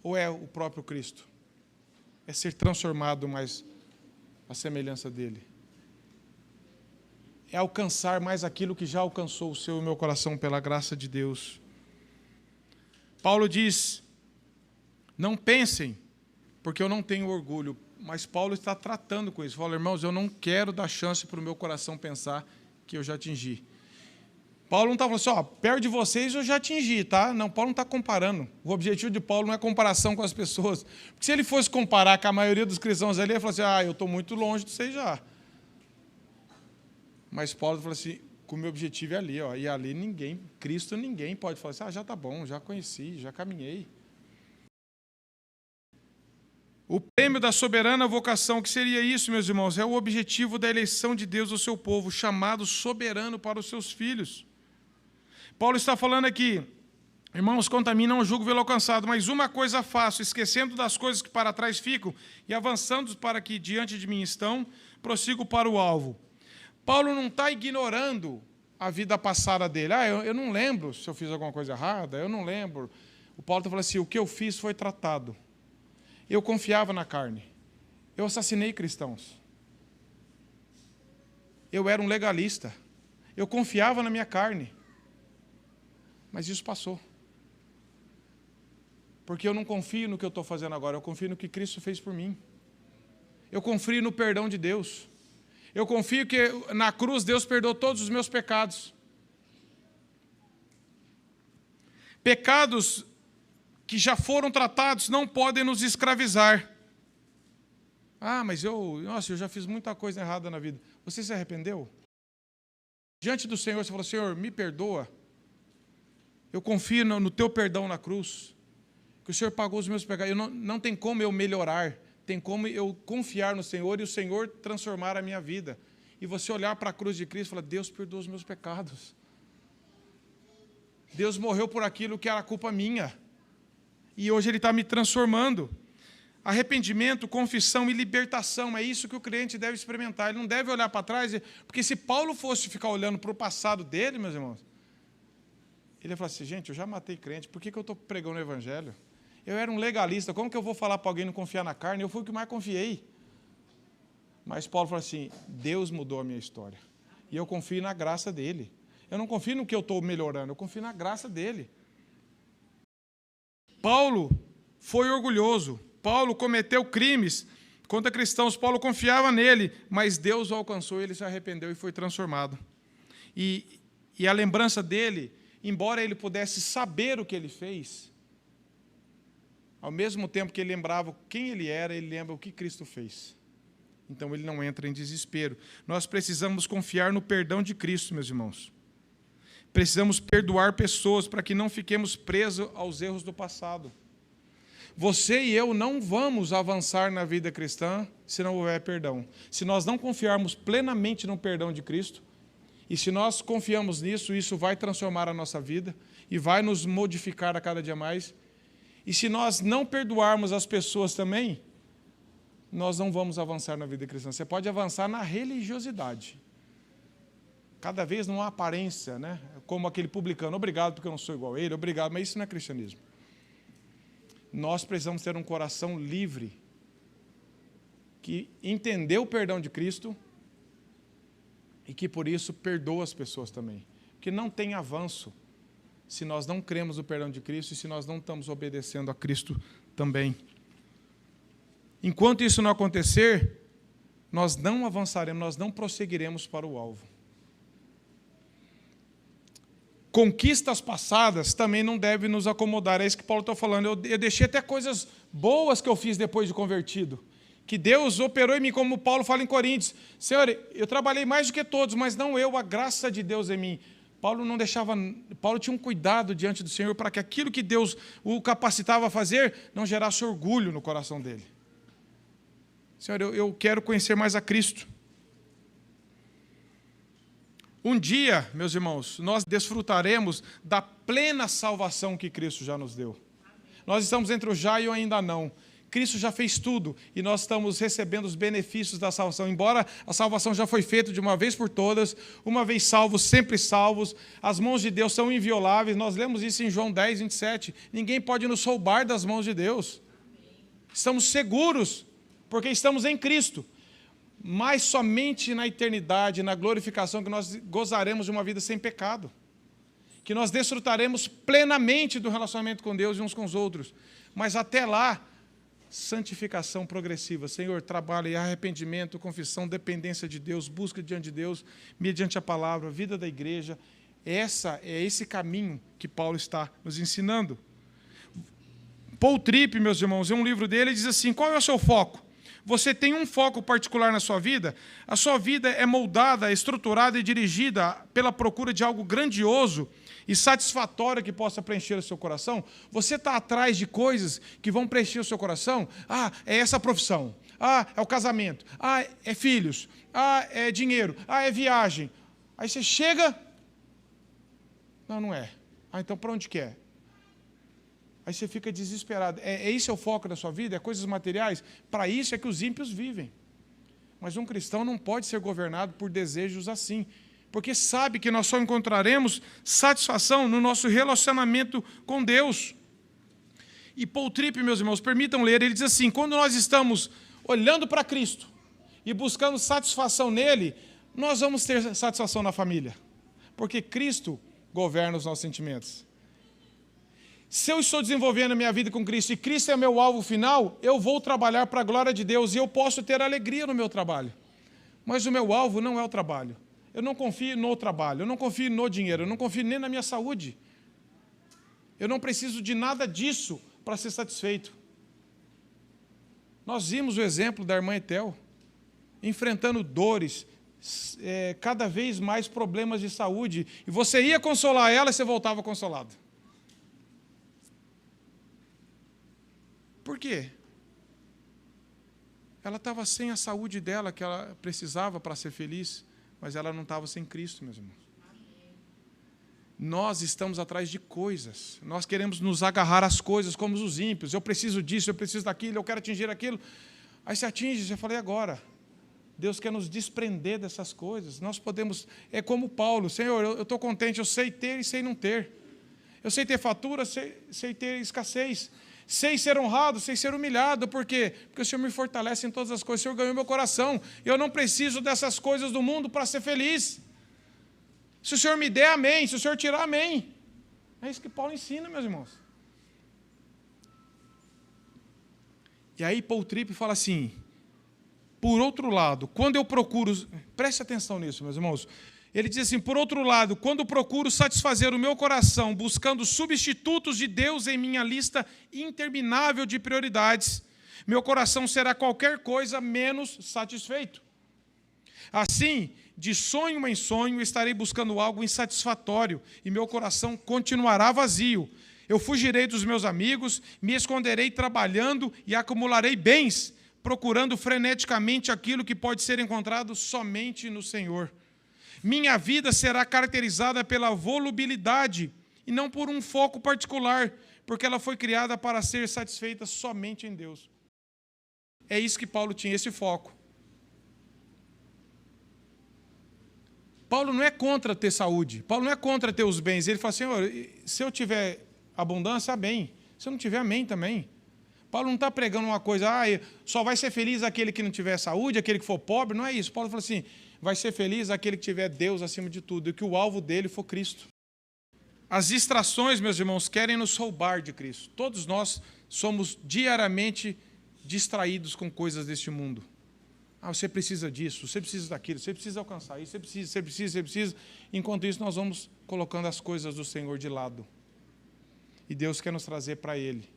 Ou é o próprio Cristo? É ser transformado mais à semelhança dele? É alcançar mais aquilo que já alcançou o seu e o meu coração pela graça de Deus. Paulo diz, não pensem, porque eu não tenho orgulho. Mas Paulo está tratando com isso. Fala, irmãos, eu não quero dar chance para o meu coração pensar que eu já atingi. Paulo não está falando assim, perto de vocês eu já atingi, tá? Não, Paulo não está comparando. O objetivo de Paulo não é comparação com as pessoas. Porque se ele fosse comparar com a maioria dos cristãos ali, ele ia falar assim, eu estou muito longe de vocês já. Mas Paulo fala assim, o meu objetivo é ali, e ali Cristo ninguém pode falar assim, já está bom, já conheci, já caminhei. O prêmio da soberana vocação, que seria isso, meus irmãos? É o objetivo da eleição de Deus ao seu povo, chamado soberano para os seus filhos. Paulo está falando aqui, irmãos, quanto a mim não julgo vê-lo alcançado, mas uma coisa faço, esquecendo das coisas que para trás ficam e avançando para que diante de mim estão, prossigo para o alvo. Paulo não está ignorando a vida passada dele. Eu não lembro se eu fiz alguma coisa errada, eu não lembro. O Paulo está falando assim, o que eu fiz foi tratado. Eu confiava na carne. Eu assassinei cristãos. Eu era um legalista. Eu confiava na minha carne. Mas isso passou. Porque eu não confio no que eu estou fazendo agora, eu confio no que Cristo fez por mim. Eu confio no perdão de Deus. Eu confio que na cruz Deus perdoou todos os meus pecados. Pecados que já foram tratados não podem nos escravizar. Ah, mas eu já fiz muita coisa errada na vida. Você se arrependeu? Diante do Senhor, você falou, Senhor, me perdoa. Eu confio no teu perdão na cruz. Que o Senhor pagou os meus pecados. Não tem como eu melhorar. Tem como eu confiar no Senhor e o Senhor transformar a minha vida. E você olhar para a cruz de Cristo e falar, Deus perdoa os meus pecados. Deus morreu por aquilo que era culpa minha. E hoje Ele está me transformando. Arrependimento, confissão e libertação, é isso que o crente deve experimentar. Ele não deve olhar para trás, porque se Paulo fosse ficar olhando para o passado dele, meus irmãos, ele ia falar assim, gente, eu já matei crente, por que eu estou pregando o evangelho? Eu era um legalista, como que eu vou falar para alguém não confiar na carne? Eu fui o que mais confiei. Mas Paulo falou assim, Deus mudou a minha história. E eu confio na graça dele. Eu não confio no que eu estou melhorando, eu confio na graça dele. Paulo foi orgulhoso. Paulo cometeu crimes contra cristãos. Paulo confiava nele, mas Deus o alcançou, ele se arrependeu e foi transformado. E a lembrança dele, embora ele pudesse saber o que ele fez, ao mesmo tempo que ele lembrava quem ele era, ele lembra o que Cristo fez. Então ele não entra em desespero. Nós precisamos confiar no perdão de Cristo, meus irmãos. Precisamos perdoar pessoas para que não fiquemos presos aos erros do passado. Você e eu não vamos avançar na vida cristã se não houver perdão. Se nós não confiarmos plenamente no perdão de Cristo, e se nós confiamos nisso, isso vai transformar a nossa vida e vai nos modificar a cada dia mais. E se nós não perdoarmos as pessoas também, nós não vamos avançar na vida cristã. Você pode avançar na religiosidade. Cada vez numa aparência, né? Como aquele publicano, obrigado porque eu não sou igual a ele, obrigado, mas isso não é cristianismo. Nós precisamos ter um coração livre, que entendeu o perdão de Cristo e que por isso perdoa as pessoas também. Porque não tem avanço se nós não cremos no perdão de Cristo e se nós não estamos obedecendo a Cristo também. Enquanto isso não acontecer, nós não avançaremos, nós não prosseguiremos para o alvo. Conquistas passadas também não devem nos acomodar. É isso que Paulo está falando. Eu deixei até coisas boas que eu fiz depois de convertido. Que Deus operou em mim, como Paulo fala em Coríntios. Senhor, eu trabalhei mais do que todos, mas não eu, a graça de Deus em mim. Paulo tinha um cuidado diante do Senhor para que aquilo que Deus o capacitava a fazer não gerasse orgulho no coração dele. Senhor, eu quero conhecer mais a Cristo. Um dia, meus irmãos, nós desfrutaremos da plena salvação que Cristo já nos deu. Nós estamos entre o já e o ainda não. Cristo já fez tudo e nós estamos recebendo os benefícios da salvação. Embora a salvação já foi feita de uma vez por todas, uma vez salvos, sempre salvos, as mãos de Deus são invioláveis. Nós lemos isso em João 10, 27. Ninguém pode nos roubar das mãos de Deus. Estamos seguros, porque estamos em Cristo. Mas somente na eternidade, na glorificação, que nós gozaremos de uma vida sem pecado. Que nós desfrutaremos plenamente do relacionamento com Deus e uns com os outros. Mas até lá, santificação progressiva. Senhor, trabalho em arrependimento, confissão, dependência de Deus, busca diante de Deus, mediante a palavra, vida da igreja. É esse caminho que Paulo está nos ensinando. Paul Tripp, meus irmãos, em um livro dele, diz assim, qual é o seu foco? Você tem um foco particular na sua vida? A sua vida é moldada, estruturada e dirigida pela procura de algo grandioso e satisfatório que possa preencher o seu coração? Você está atrás de coisas que vão preencher o seu coração? Ah, é essa profissão. Ah, é o casamento. Ah, é filhos. Ah, é dinheiro. Ah, é viagem. Aí você chega... Não é. Ah, então para onde que é? Aí você fica desesperado. Esse é o foco da sua vida? É coisas materiais? Para isso é que os ímpios vivem. Mas um cristão não pode ser governado por desejos assim, porque sabe que nós só encontraremos satisfação no nosso relacionamento com Deus. E Paul Tripp, meus irmãos, permitam ler, ele diz assim, quando nós estamos olhando para Cristo e buscando satisfação nele, nós vamos ter satisfação na família, porque Cristo governa os nossos sentimentos. Se eu estou desenvolvendo a minha vida com Cristo e Cristo é meu alvo final, eu vou trabalhar para a glória de Deus e eu posso ter alegria no meu trabalho. Mas o meu alvo não é o trabalho. Eu não confio no trabalho, eu não confio no dinheiro, eu não confio nem na minha saúde. Eu não preciso de nada disso para ser satisfeito. Nós vimos o exemplo da irmã Etel, enfrentando dores, cada vez mais problemas de saúde, e você ia consolar ela e você voltava consolado. Por quê? Ela estava sem a saúde dela que ela precisava para ser feliz, mas ela não estava sem Cristo, meus irmãos. Nós estamos atrás de coisas, nós queremos nos agarrar às coisas como os ímpios. Eu preciso disso, eu preciso daquilo, eu quero atingir aquilo. Aí se atinge, eu falei agora. Deus quer nos desprender dessas coisas. Nós podemos, é como Paulo, Senhor, eu estou contente, eu sei ter e sei não ter. Eu sei ter fatura, sei ter escassez. Sei ser honrado, sei ser humilhado. Por quê? Porque o Senhor me fortalece em todas as coisas. O Senhor ganhou meu coração. Eu não preciso dessas coisas do mundo para ser feliz. Se o Senhor me der, amém. Se o Senhor tirar, amém. É isso que Paulo ensina, meus irmãos. E aí Paul Tripp fala assim, por outro lado, quando eu procuro... Preste atenção nisso, meus irmãos. Ele diz assim, por outro lado, quando procuro satisfazer o meu coração, buscando substitutos de Deus em minha lista interminável de prioridades, meu coração será qualquer coisa menos satisfeito. Assim, de sonho em sonho, estarei buscando algo insatisfatório e meu coração continuará vazio. Eu fugirei dos meus amigos, me esconderei trabalhando e acumularei bens, procurando freneticamente aquilo que pode ser encontrado somente no Senhor. Minha vida será caracterizada pela volubilidade e não por um foco particular, porque ela foi criada para ser satisfeita somente em Deus. É isso que Paulo tinha, esse foco. Paulo não é contra ter saúde, Paulo não é contra ter os bens. Ele fala, Senhor, se eu tiver abundância, bem. Se eu não tiver, amém também. Paulo não está pregando uma coisa, só vai ser feliz aquele que não tiver saúde, aquele que for pobre, não é isso. Paulo fala assim, vai ser feliz aquele que tiver Deus acima de tudo, e que o alvo dele for Cristo. As distrações, meus irmãos, querem nos roubar de Cristo. Todos nós somos diariamente distraídos com coisas deste mundo. Você precisa disso, você precisa daquilo, você precisa alcançar isso, você precisa. Enquanto isso, nós vamos colocando as coisas do Senhor de lado. E Deus quer nos trazer para Ele.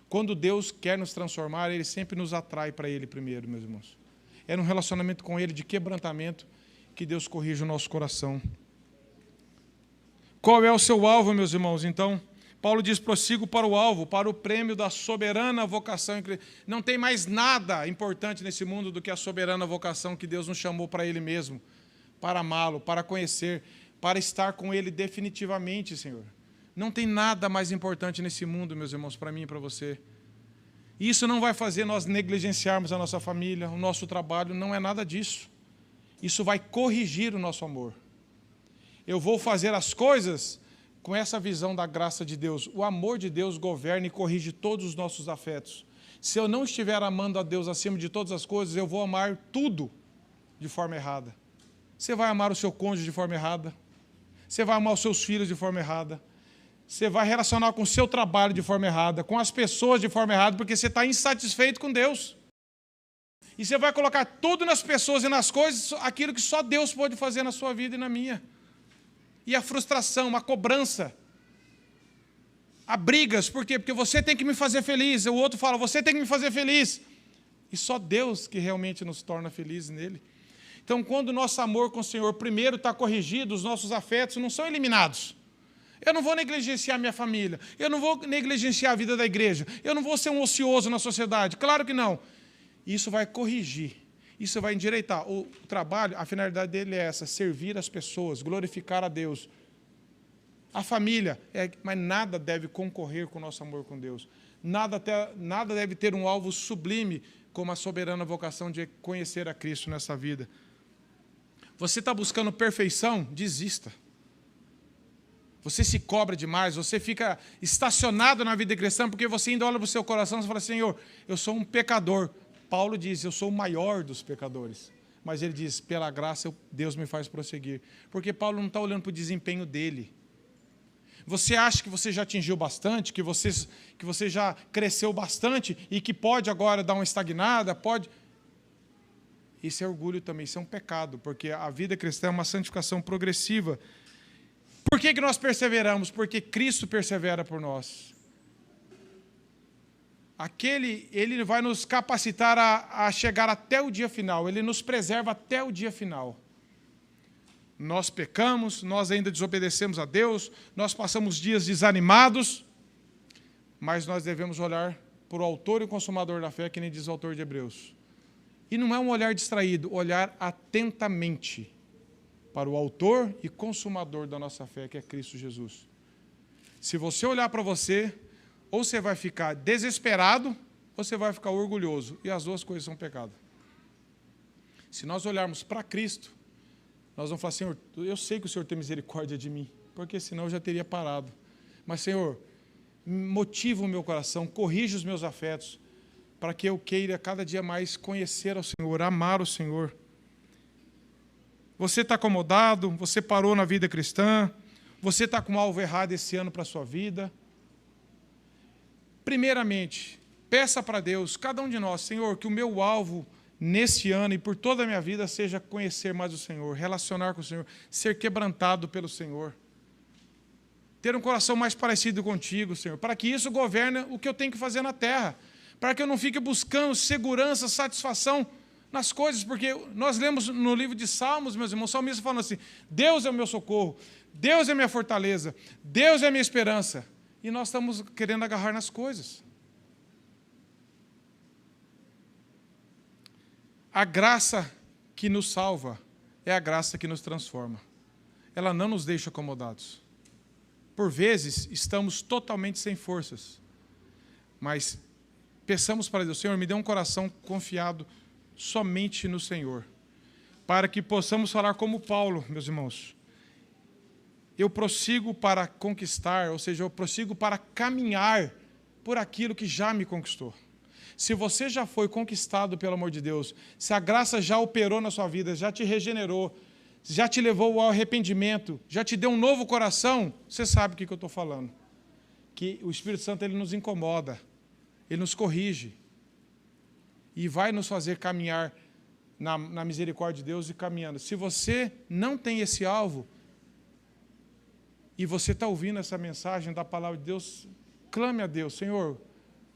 Quando Deus quer nos transformar, Ele sempre nos atrai para Ele primeiro, meus irmãos. É num relacionamento com Ele de quebrantamento que Deus corrige o nosso coração. Qual é o seu alvo, meus irmãos? Então, Paulo diz, prossigo para o alvo, para o prêmio da soberana vocação em Cristo. Não tem mais nada importante nesse mundo do que a soberana vocação que Deus nos chamou para Ele mesmo, para amá-lo, para conhecer, para estar com Ele definitivamente, Senhor. Não tem nada mais importante nesse mundo, meus irmãos, para mim e para você. Isso não vai fazer nós negligenciarmos a nossa família, o nosso trabalho, não é nada disso. Isso vai corrigir o nosso amor. Eu vou fazer as coisas com essa visão da graça de Deus. O amor de Deus governa e corrige todos os nossos afetos. Se eu não estiver amando a Deus acima de todas as coisas, eu vou amar tudo de forma errada. Você vai amar o seu cônjuge de forma errada. Você vai amar os seus filhos de forma errada. Você vai relacionar com o seu trabalho de forma errada, com as pessoas de forma errada, porque você está insatisfeito com Deus. E você vai colocar tudo nas pessoas e nas coisas, aquilo que só Deus pode fazer na sua vida e na minha. E a frustração, a cobrança, há brigas, por quê? Porque você tem que me fazer feliz, o outro fala, você tem que me fazer feliz. E só Deus que realmente nos torna felizes nele. Então, quando o nosso amor com o Senhor primeiro está corrigido, os nossos afetos não são eliminados. Eu não vou negligenciar minha família, eu não vou negligenciar a vida da igreja, eu não vou ser um ocioso na sociedade, claro que não. Isso vai corrigir, isso vai endireitar. O trabalho, a finalidade dele é essa, servir as pessoas, glorificar a Deus. A família, mas nada deve concorrer com o nosso amor com Deus. Nada deve ter um alvo sublime como a soberana vocação de conhecer a Cristo nessa vida. Você está buscando perfeição? Desista. Você se cobra demais, você fica estacionado na vida cristã, porque você ainda olha para o seu coração e fala, Senhor, eu sou um pecador. Paulo diz, eu sou o maior dos pecadores. Mas ele diz, pela graça, Deus me faz prosseguir. Porque Paulo não está olhando para o desempenho dele. Você acha que você já atingiu bastante, que você já cresceu bastante e que pode agora dar uma estagnada, pode... Isso é orgulho também, isso é um pecado, porque a vida cristã é uma santificação progressiva. Por que nós perseveramos? Porque Cristo persevera por nós. Ele vai nos capacitar a chegar até o dia final, ele nos preserva até o dia final. Nós pecamos, nós ainda desobedecemos a Deus, nós passamos dias desanimados, mas nós devemos olhar para o autor e consumador da fé, que nem diz o autor de Hebreus. E não é um olhar distraído, olhar atentamente para o autor e consumador da nossa fé, que é Cristo Jesus. Se você olhar para você, ou você vai ficar desesperado, ou você vai ficar orgulhoso. E as duas coisas são pecado. Se nós olharmos para Cristo, nós vamos falar, Senhor, eu sei que o Senhor tem misericórdia de mim, porque senão eu já teria parado. Mas, Senhor, motiva o meu coração, corrija os meus afetos, para que eu queira cada dia mais conhecer ao Senhor, amar o Senhor. Você está acomodado, você parou na vida cristã, você está com um alvo errado esse ano para a sua vida. Primeiramente, peça para Deus, cada um de nós, Senhor, que o meu alvo nesse ano e por toda a minha vida seja conhecer mais o Senhor, relacionar com o Senhor, ser quebrantado pelo Senhor. Ter um coração mais parecido contigo, Senhor, para que isso governe o que eu tenho que fazer na terra, para que eu não fique buscando segurança, satisfação nas coisas, porque nós lemos no livro de Salmos, meus irmãos, o salmista falando assim, Deus é o meu socorro, Deus é a minha fortaleza, Deus é a minha esperança, e nós estamos querendo agarrar nas coisas. A graça que nos salva é a graça que nos transforma. Ela não nos deixa acomodados. Por vezes, estamos totalmente sem forças, mas peçamos para Deus, Senhor, me dê um coração confiado somente no Senhor, para que possamos falar como Paulo, meus irmãos. Eu prossigo para conquistar, ou seja, eu prossigo para caminhar por aquilo que já me conquistou. Se você já foi conquistado pelo amor de Deus, se a graça já operou na sua vida, já te regenerou, já te levou ao arrependimento, já te deu um novo coração, você sabe o que eu estou falando. Que o Espírito Santo ele nos incomoda, ele nos corrige e vai nos fazer caminhar na misericórdia de Deus e caminhando. Se você não tem esse alvo, e você está ouvindo essa mensagem da palavra de Deus, clame a Deus, Senhor,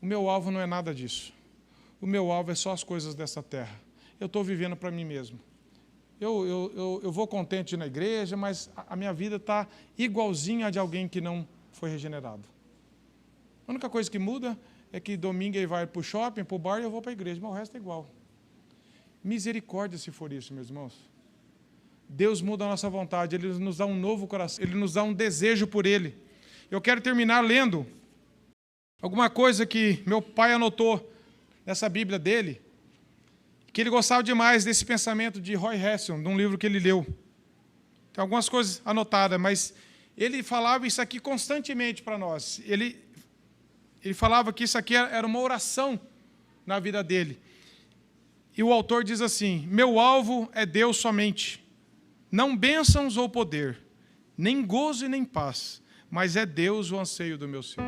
o meu alvo não é nada disso. O meu alvo é só as coisas dessa terra. Eu estou vivendo para mim mesmo. Eu vou contente na igreja, mas a minha vida está igualzinha a de alguém que não foi regenerado. A única coisa que muda é que domingo ele vai para o shopping, para o bar, e eu vou para a igreja, mas o resto é igual. Misericórdia se for isso, meus irmãos. Deus muda a nossa vontade, Ele nos dá um novo coração, Ele nos dá um desejo por Ele. Eu quero terminar lendo alguma coisa que meu pai anotou nessa Bíblia dele, que ele gostava demais desse pensamento de Roy Hession, de um livro que ele leu. Tem algumas coisas anotadas, mas ele falava isso aqui constantemente para nós. Ele falava que isso aqui era uma oração na vida dele. E o autor diz assim, meu alvo é Deus somente, não bênçãos ou poder, nem gozo e nem paz, mas é Deus o anseio do meu ser.